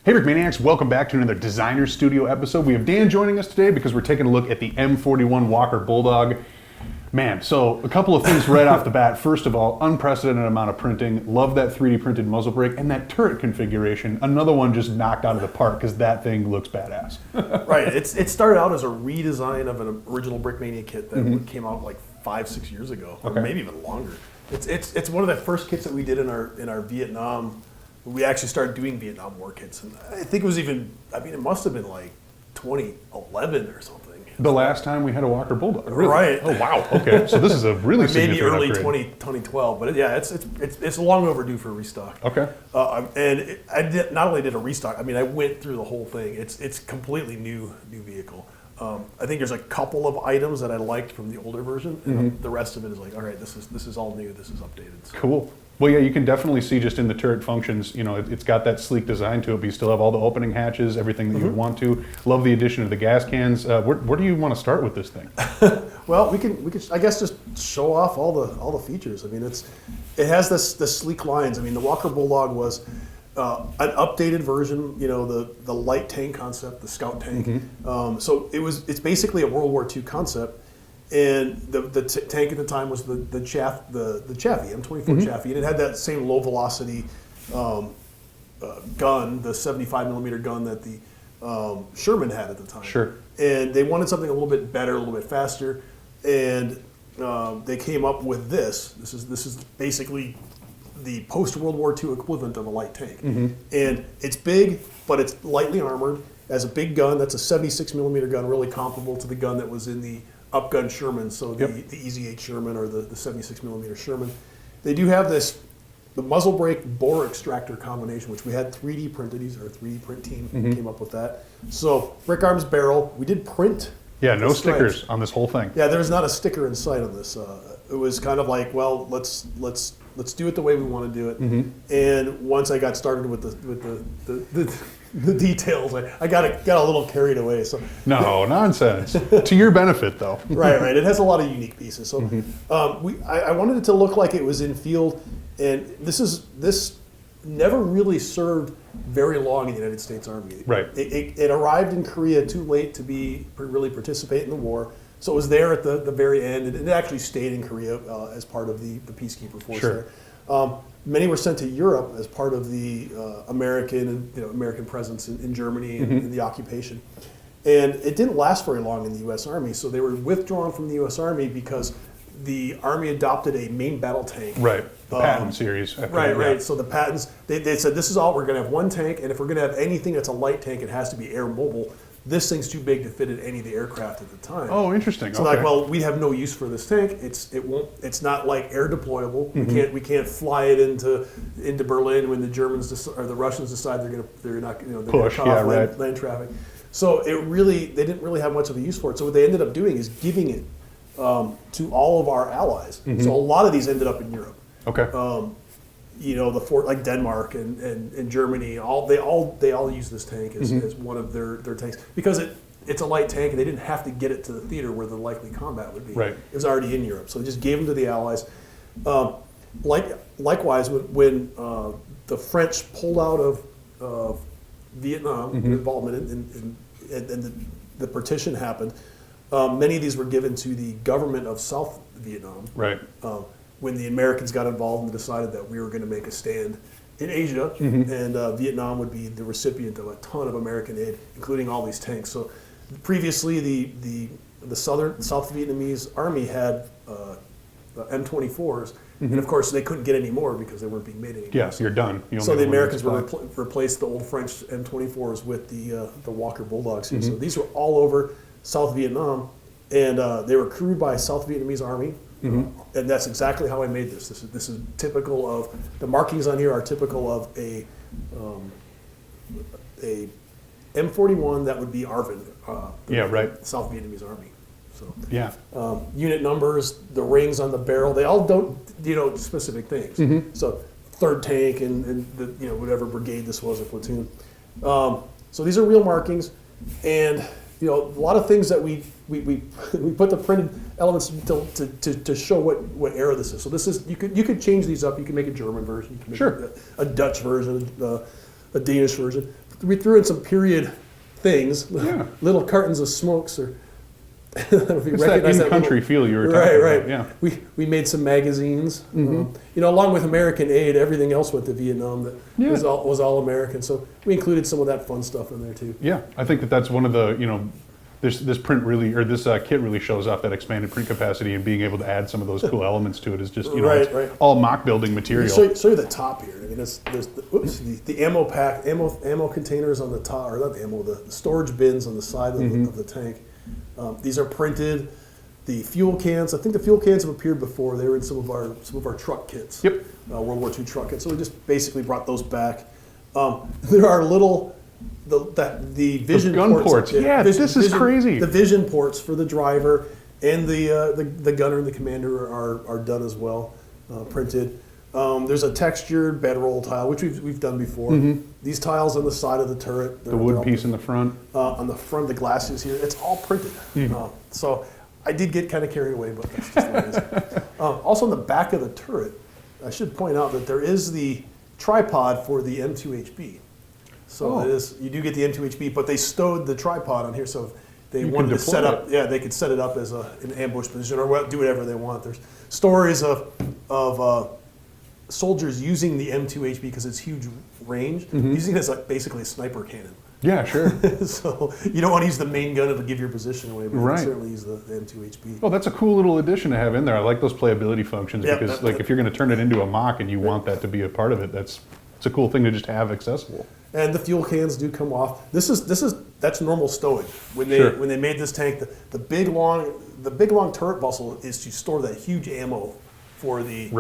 Hey Brick Maniacs, welcome back to another Designer Studio episode. We have Dan joining us today because we're taking a look at the M41 Walker Bulldog. Man, so a couple of things right off the bat. First of all, unprecedented amount of printing. Love that 3D printed muzzle brake and that turret configuration. Another one just knocked out of the park because that thing looks badass. Right, it started out as a redesign of an original Brickmania kit that came out like 5-6 years ago, or maybe even longer. It's one of the first kits that we did in our Vietnam. We actually started doing Vietnam War kits, and I think it was even, it must have been like 2011 or something. The last time we had a Walker Bulldog, really? Right. Oh wow, okay, so this is a really maybe early upgrade. 2012, but it's long overdue for a restock. Okay. Not only did a restock, I went through the whole thing. It's completely new vehicle. I think there's a couple of items that I liked from the older version, and the rest of it is like, all right, this is all new, this is updated. So. Cool. Well, yeah, you can definitely see just in the turret functions, you know, it's got that sleek design to it, but you still have all the opening hatches, everything that you would want to. Love the addition of the gas cans. Where do you want to start with this thing? Well, we can I guess just show off all the features. It has the sleek lines. The Walker Bulldog was an updated version, you know, the light tank concept, the scout tank. So it's basically a World War II concept. And the tank at the time was the Chaffee, M24 Chaffee, and it had that same low velocity gun, the 75 millimeter gun that the Sherman had at the time. Sure. And they wanted something a little bit better, a little bit faster, and they came up with this. This is basically the post World War II equivalent of a light tank, and it's big, but it's lightly armored. It has a big gun. That's a 76 millimeter gun, really comparable to the gun that was in the upgun Sherman, so the EZ-8 Sherman or the 76 millimeter Sherman. They do have the muzzle brake bore extractor combination, which we had 3D printed. Our 3D print team came up with that. So brick arms barrel. We did print. Yeah, no stickers on this whole thing. Yeah, there's not a sticker in sight on this. It was kind of like, well, let's do it the way we want to do it. And once I got started with the details, I got a little carried away. So no nonsense. To your benefit, though. Right. It has a lot of unique pieces. So I wanted it to look like it was in field, and this never really served very long in the United States Army. Right. It arrived in Korea too late to really participate in the war. So it was there at the very end, and it actually stayed in Korea as part of the peacekeeper force there. Many were sent to Europe as part of the American presence in Germany and in the occupation. And it didn't last very long in the U.S. Army, so they were withdrawn from the U.S. Army because the Army adopted a main battle tank. Right, the Patton series. Right. So the Pattons, they said, this is all, we're going to have one tank, and if we're going to have anything that's a light tank, it has to be air mobile. This thing's too big to fit in any of the aircraft at the time. Oh, interesting. So we have no use for this tank. It's not like air deployable. We can't fly it into Berlin when the Germans or the Russians decide they're not push cut off land traffic. So they didn't really have much of a use for it. So what they ended up doing is giving it to all of our allies. So a lot of these ended up in Europe. Okay. The fort like Denmark and Germany, they all use this tank as one of their tanks because it's a light tank and they didn't have to get it to the theater where the likely combat would be. Right. It was already in Europe, so they just gave them to the Allies. Likewise, when the French pulled out of Vietnam, involvement and the partition happened, many of these were given to the government of South Vietnam. Right. When the Americans got involved and decided that we were going to make a stand in Asia, and Vietnam would be the recipient of a ton of American aid, including all these tanks. So previously, the South Vietnamese Army had M24s, and of course they couldn't get any more because they weren't being made anymore. Yeah, you're done. So the Americans replaced the old French M24s with the Walker Bulldogs here. So these were all over South Vietnam, and they were crewed by South Vietnamese Army. And that's exactly how I made this. This is typical of the markings on here are typical of a M41 that would be ARVN. South Vietnamese Army. So unit numbers, the rings on the barrel, they all don't specific things. So third tank and whatever brigade this was, or platoon. So these are real markings, and a lot of things that we put the printed elements to show what era this is. So this is you could change these up. You can make a German version. You can make a Dutch version, a Danish version. we threw in some period things, Yeah. little cartons of smokes, or It's that in-country feel you were talking about. Yeah. We made some magazines. Along with American Aid, everything else went to Vietnam that was all American. So we included some of that fun stuff in there too. Yeah, I think that's one of the this print really, or this kit really shows off that expanded print capacity, and being able to add some of those cool elements to it is just it's all mock building material. Show you the top here. I mean, there's the ammo pack, ammo containers on the top, or not the ammo, the storage bins on the side of the tank. These are printed. The fuel cans, I think the fuel cans have appeared before. They were in some of our truck kits. Yep. World War II truck kits. So we just basically brought those back. There are the vision gun ports. Yeah, this is crazy. The vision ports for the driver and the gunner and the commander are done as well, printed. There's a textured bedroll tile, which we've done before. These tiles on the side of the turret. The wood piece in the front. On the front of the glasses here, it's all printed. So I did get kind of carried away, but that's just what it is. Also on the back of the turret, I should point out that there is the tripod for the M2HB. So you do get the M2HB, but they stowed the tripod on here, so if they wanted to set up, they could set it up as an ambush position or do whatever they want. There's stories of soldiers using the M2HB because it's huge range, using it as basically a sniper cannon. Yeah, sure. So you don't want to use the main gun to give your position away, but you can certainly use the M2HB. Oh, that's a cool little addition to have in there. I like those playability functions because if you're going to turn it into a mock and you want that to be a part of it, it's a cool thing to just have accessible. And the fuel cans do come off. That's normal stowage. When they made this tank, the big long turret bustle is to store that huge ammo for the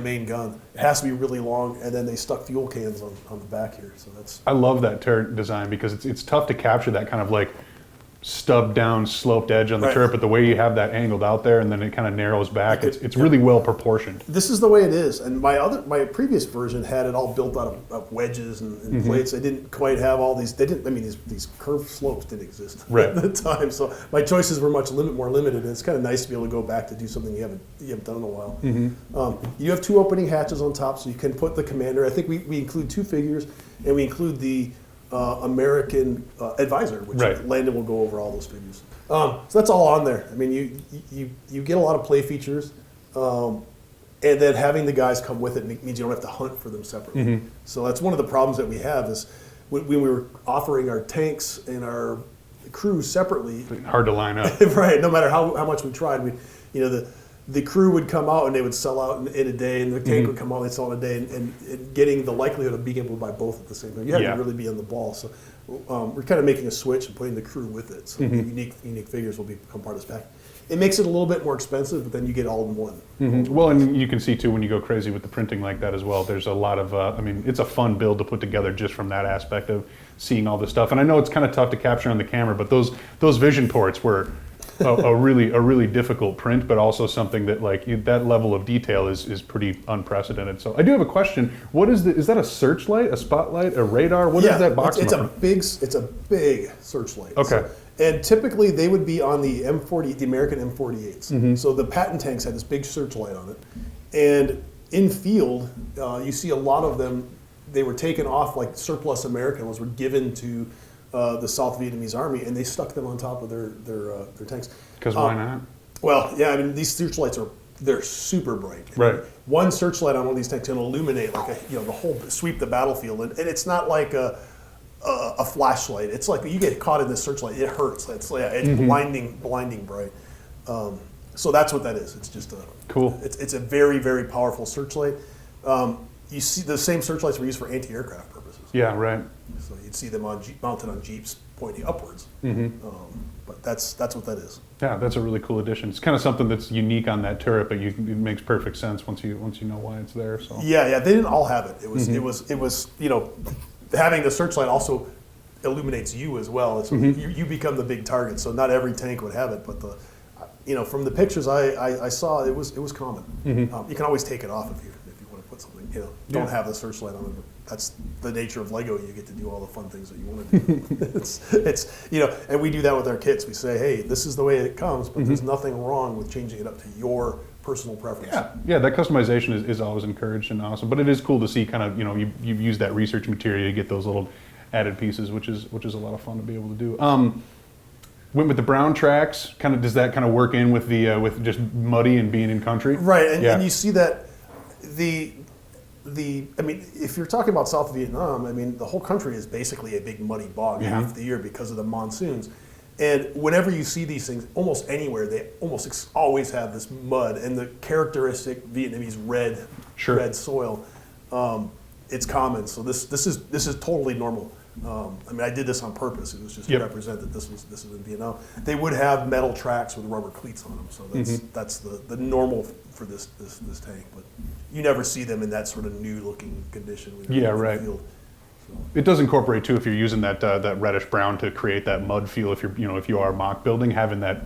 main gun. It has to be really long, and then they stuck fuel cans on the back here. So I love that turret design because it's tough to capture that kind of like stubbed down, sloped edge on the turret, but the way you have that angled out there and then it kind of narrows back, it's really well proportioned. This is the way it is, and my previous version had it all built out of wedges and plates. They didn't quite have all these. These curved slopes didn't exist at the time, so my choices were much more limited. And it's kind of nice to be able to go back to do something you haven't done in a while. You have two opening hatches on top, so you can put the commander. I think we include two figures, and we include the American advisor, which Landon will go over all those figures. So that's all on there. I mean, you get a lot of play features, and then having the guys come with it means you don't have to hunt for them separately. So that's one of the problems that we have is when we were offering our tanks and our crews separately. Hard to line up. Right. No matter how much we tried, the crew would come out and they would sell out in a day, and the tank would come out and they'd sell in a day, and getting the likelihood of being able to buy both at the same time. You had to really be on the ball. So we're kind of making a switch and putting the crew with it. So the unique figures will become part of this pack. It makes it a little bit more expensive, but then you get all in one. Well, and you can see too when you go crazy with the printing like that as well. There's a lot of, it's a fun build to put together just from that aspect of seeing all this stuff. And I know it's kind of tough to capture on the camera, but those vision ports were a really difficult print, but also something that that level of detail is pretty unprecedented. So I do have a question. What is that a searchlight, a spotlight, a radar? What is that box? It's a big searchlight. Okay. So, and typically they would be on the the American M48s. So the Patton tanks had this big searchlight on it, and in field you see a lot of them. They were taken off like surplus American ones were given to the South Vietnamese army, and they stuck them on top of their tanks. Because why not? Well, yeah, I mean these searchlights they're super bright. Right. One searchlight on one of these tanks can illuminate the whole sweep the battlefield, and it's not like a flashlight. It's like you get caught in this searchlight, it hurts. It's blinding bright. So that's what that is. It's just cool. It's a very, very powerful searchlight. You see the same searchlights were used for anti-aircraft purposes. Yeah, right. So you'd see them mounted on Jeeps pointing upwards. But that's what that is. Yeah, that's a really cool addition. It's kind of something that's unique on that turret, but it makes perfect sense once you know why it's there. So yeah, they didn't all have it. It was having the searchlight also illuminates you as well. It's, you become the big target. So not every tank would have it, but from the pictures I saw, it was common. You can always take it off if you want to put something. Don't have the searchlight on it. But that's the nature of Lego. You get to do all the fun things that you want to do. it's and we do that with our kits. We say, hey, this is the way it comes, but there's nothing wrong with changing it up to your personal preference. Yeah, that customization is always encouraged and awesome. But it is cool to see kind of, you've used that research material to get those little added pieces, which is a lot of fun to be able to do. Went with the brown tracks. Kind of does that kind of work in with the with just muddy and being in country? Right, and you see that I mean, if you're talking about South Vietnam, I mean, the whole country is basically a big muddy bog half the year because of the monsoons. And whenever you see these things, almost anywhere, they almost always have this mud and the characteristic Vietnamese red soil. It's common, so this is totally normal. I mean, I did this on purpose. It was just to represent that this is in Vietnam. They would have metal tracks with rubber cleats on them, so that's the normal for this tank. But you never see them in that sort of new looking condition. Right. Field. It does incorporate too if you're using that reddish brown to create that mud feel. If if you are mock building, having that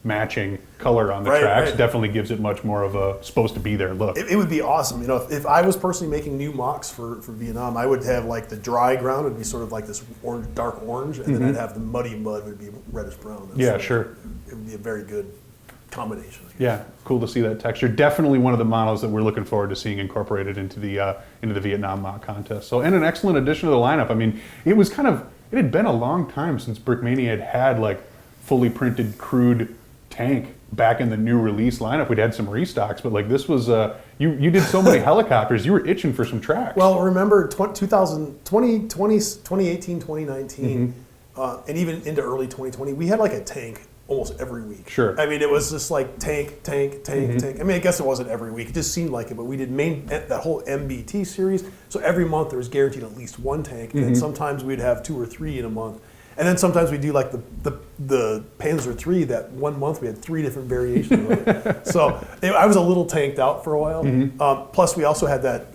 matching color on the tracks definitely gives it much more of a supposed to be there look. It would be awesome. If I was personally making new mocks for Vietnam, I would have like the dry ground would be sort of like this dark orange, and then I'd have the muddy mud would be reddish brown. Sure. It would be a very good combination. Yeah, cool to see that texture. Definitely one of the models that we're looking forward to seeing incorporated into the Vietnam mock contest. So, and an excellent addition to the lineup. I mean, it had been a long time since Brickmania had like fully printed crude tank back in the new release lineup. We'd had some restocks, but like this was you did so many helicopters, you were itching for some tracks. Well, remember 2018, 2019, and even into early 2020, we had like a tank almost every week. Sure. I mean, it was just like tank. I mean, I guess it wasn't every week. It just seemed like it, but we did that whole MBT series. So every month there was guaranteed at least one tank, and then sometimes we'd have 2 or 3 in a month. And then sometimes we do like the Panzer III. That one month we had 3 different variations of it. So I was a little tanked out for a while. Plus we also had that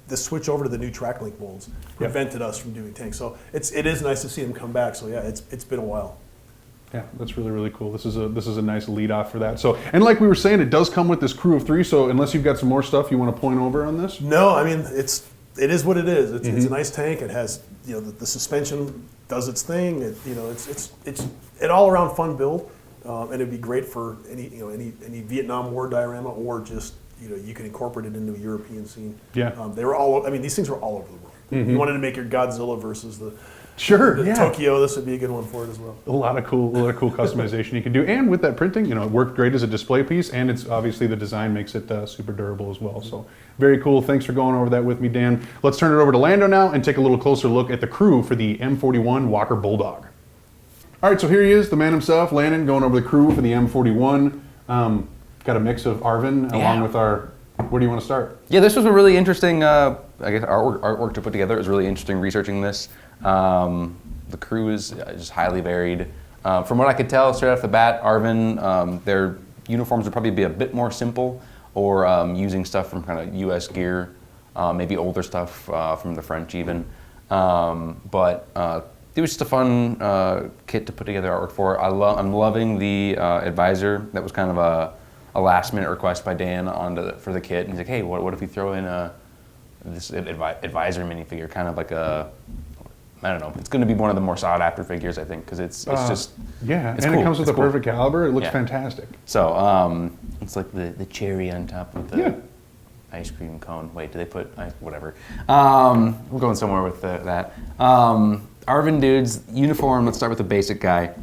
the switch over to the new track link molds prevented us from doing tanks. So it is nice to see them come back. So yeah, it's been a while. Yeah, that's really, really cool. This is a nice lead off for that. So, and like we were saying, it does come with this crew of 3. So unless you've got some more stuff you want to point over on this? No, I mean it is what it is. It's a nice tank. It has the suspension does its thing. It's an all around fun build, and it'd be great for any Vietnam War diorama, or just you can incorporate it into a European scene. Yeah, they were all. I mean, these things were all over the world. You wanted to make your Godzilla versus the Tokyo. This would be a good one for it as well. A lot of cool customization you can do, and with that printing, it worked great as a display piece, and it's obviously the design makes it super durable as well. So very cool. Thanks for going over that with me, Dan. Let's turn it over to Lando now and take a little closer look at the crew for the M41 Walker Bulldog. All right, so here he is, the man himself, Landon, going over the crew for the M41. Got a mix of Arvin along with our. Where do you want to start? Yeah, this was a really interesting, I guess, artwork to put together. It was really interesting researching this. The crew is just highly varied. From what I could tell straight off the bat, Arvin, their uniforms would probably be a bit more simple, or using stuff from kind of U.S. gear, maybe older stuff from the French even. But it was just a fun kit to put together artwork for. I'm loving the advisor. That was kind of a last-minute request by Dan for the kit. And he's like, hey, what if we throw in this advisor minifigure, kind of like I don't know. It's going to be one of the more sought-after figures, I think, because it's just it's and cool. It comes with it's a perfect caliber. It looks fantastic. So it's like the cherry on top of the ice cream cone. Wait, do they put whatever? We're going somewhere with that. Arvin dude's uniform. Let's start with the basic guy.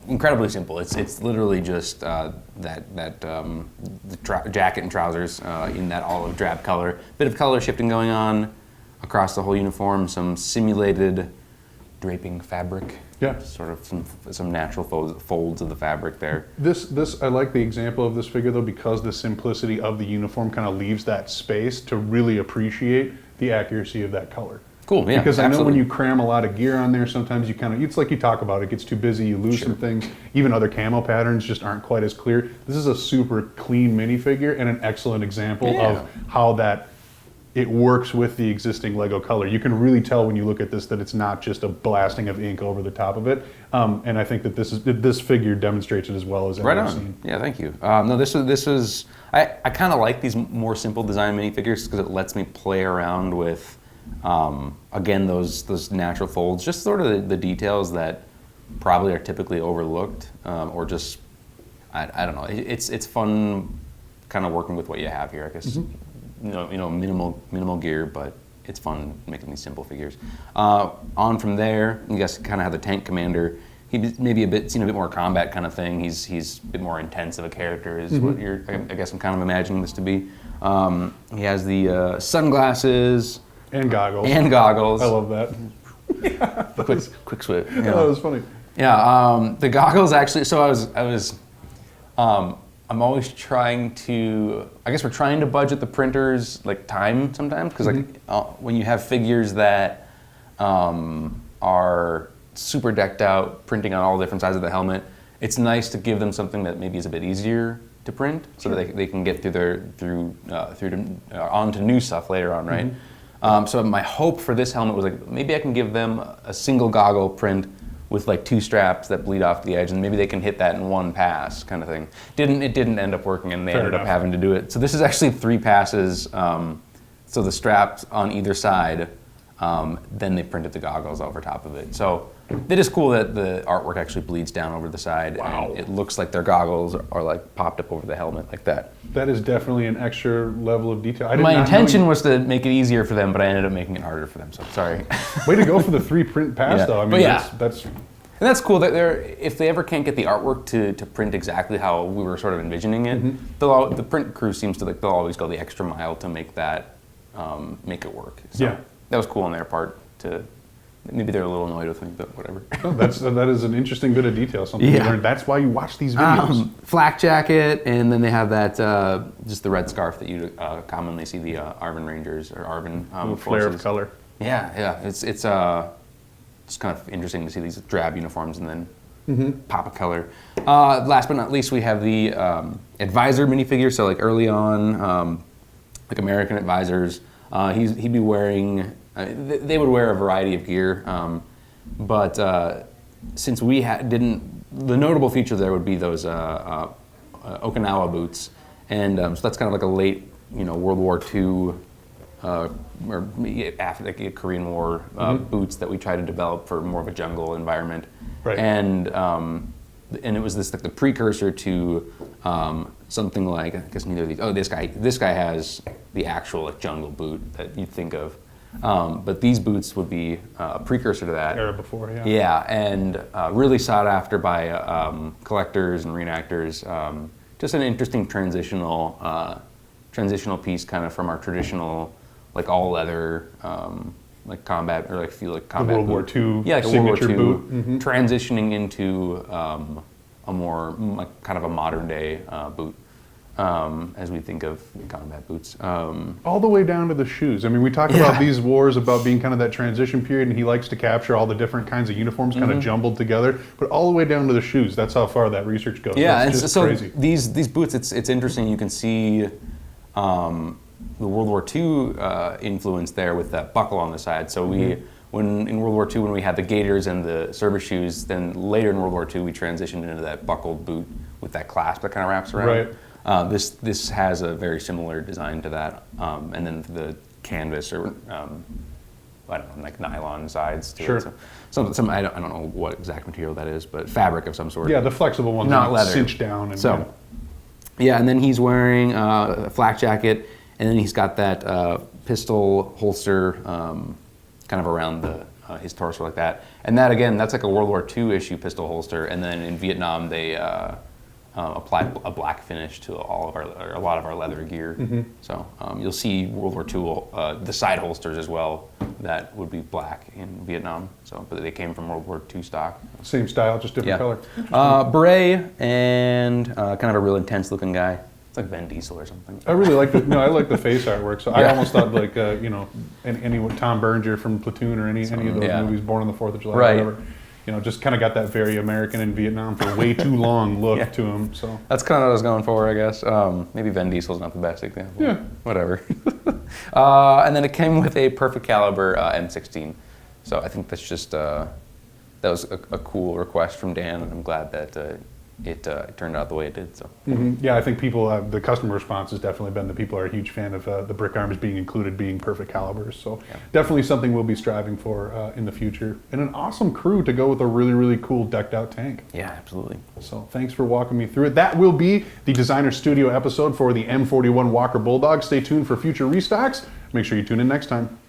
Incredibly simple. It's literally just the jacket and trousers in that olive drab color. Bit of color shifting going on across the whole uniform. Some simulated draping fabric. Yeah. Sort of some natural folds of the fabric there. This I like the example of this figure though, because the simplicity of the uniform kind of leaves that space to really appreciate the accuracy of that color. Cool, yeah, because I know absolutely. when you cram a lot of gear on there, sometimes you it's like you talk about, it gets too busy, you lose some things. Even other camo patterns just aren't quite as clear. This is a super clean minifigure and an excellent example of how it works with the existing Lego color. You can really tell when you look at this that it's not just a blasting of ink over the top of it. And I think that this figure demonstrates it as well as right I've on. seen. Yeah, thank you. No, this is I kind of like these more simple design minifigures because it lets me play around with again those natural folds, just sort of the details that probably are typically overlooked, or just I don't know. It's fun, kind of working with what you have here. I guess minimal gear, but it's fun making these simple figures. On from there, you guys kind of have the tank commander. He's maybe seen a bit more combat kind of thing. He's a bit more intense of a character, is what I guess I'm kind of imagining this to be. He has the sunglasses And goggles. I love that. Quick switch. Yeah, that was funny. Yeah, the goggles actually. So I'm always trying to. I guess we're trying to budget the printers like time sometimes because when you have figures that are super decked out, printing on all different sides of the helmet, it's nice to give them something that maybe is a bit easier to print, so that they can get onto new stuff later on, right? So my hope for this helmet was like maybe I can give them a single goggle print with like 2 straps that bleed off the edge, and maybe they can hit that in one pass, kind of thing. It didn't end up working, and they ended up having to do it. So this is actually 3 passes. So the straps on either side, then they printed the goggles over top of it. So it is cool that the artwork actually bleeds down over the side. Wow. And it looks like their goggles are like popped up over the helmet like that. That is definitely an extra level of detail. My intention was to make it easier for them, but I ended up making it harder for them. So sorry. Way to go for the 3 print pass, Yeah. though. I mean, But yeah. that's And that's cool that if they ever can't get the artwork to print exactly how we were sort of envisioning it, the print crew seems to they'll always go the extra mile to make that make it work. So Yeah. that was cool on their part. Maybe they're a little annoyed with me, but whatever. oh, that is an interesting bit of detail. Something you Yeah. learned. That's why you watch these videos. Flak jacket, and then they have that just the red scarf that you commonly see the Arvin Rangers or Arvin Flare of forces. color. Yeah. It's just kind of interesting to see these drab uniforms and then pop of color. Last but not least, we have the advisor minifigure. So like early on, like American advisors, he'd be wearing. They would wear a variety of gear, but since we didn't, the notable feature there would be those Okinawa boots, and so that's kind of like a late, World War II or after the Korean War boots that we try to develop for more of a jungle environment, Right. And it was this like the precursor to something like I guess neither of these. Oh, this guy has the actual like jungle boot that you'd think of. But these boots would be a precursor to that. Era before, yeah. Yeah, and really sought after by collectors and reenactors. Just an interesting transitional piece, kind of from our traditional, like all leather, like combat or like feel like combat World War boot. II Yeah, like a World War signature II boot. transitioning into a more like kind of a modern day boot. As we think of combat boots. All the way down to the shoes. I mean, we talk about these wars about being kind of that transition period, and he likes to capture all the different kinds of uniforms kind of jumbled together, but all the way down to the shoes. That's how far that research goes. Yeah, That's and just so crazy. these boots, it's interesting. You can see the World War II influence there with that buckle on the side. So when in World War II, when we had the gaiters and the service shoes, then later in World War II, we transitioned into that buckled boot with that clasp that kind of wraps around. Right. This has a very similar design to that, and then the canvas or I don't know, like nylon sides to Sure. it. So some I don't know what exact material that is, but fabric of some sort. Yeah, the flexible ones Not that leather. cinch down. And, So yeah, and then he's wearing a flak jacket, and then he's got that pistol holster kind of around his torso like that. And that again, that's like a World War II issue pistol holster. And then in Vietnam, they applied a black finish to a lot of our leather gear. So you'll see World War II the side holsters as well. That would be black in Vietnam. So, but they came from World War II stock. same style, just different color. Beret and kind of a real intense looking guy. It's like Vin Diesel or something. I really like I like the face artwork. So I almost thought like any Tom Berenger from Platoon or any of those movies, Born on the 4th of July, Right. or whatever. Just kind of got that very American in Vietnam for way too long look to him. So That's kind of what I was going for, I guess. Maybe Vin Diesel's not the best example. Yeah. Whatever. And then it came with a perfect caliber M16. So I think that's just that was a cool request from Dan, and I'm glad that it turned out the way it did. So yeah, I think people, the customer response has definitely been that people are a huge fan of the brick arms being included, being perfect calibers. So definitely something we'll be striving for in the future. And an awesome crew to go with a really, really cool decked out tank. yeah, absolutely. So thanks for walking me through it. That will be the Designer Studio episode for the M41 Walker Bulldog. Stay tuned for future restocks. Make sure you tune in next time.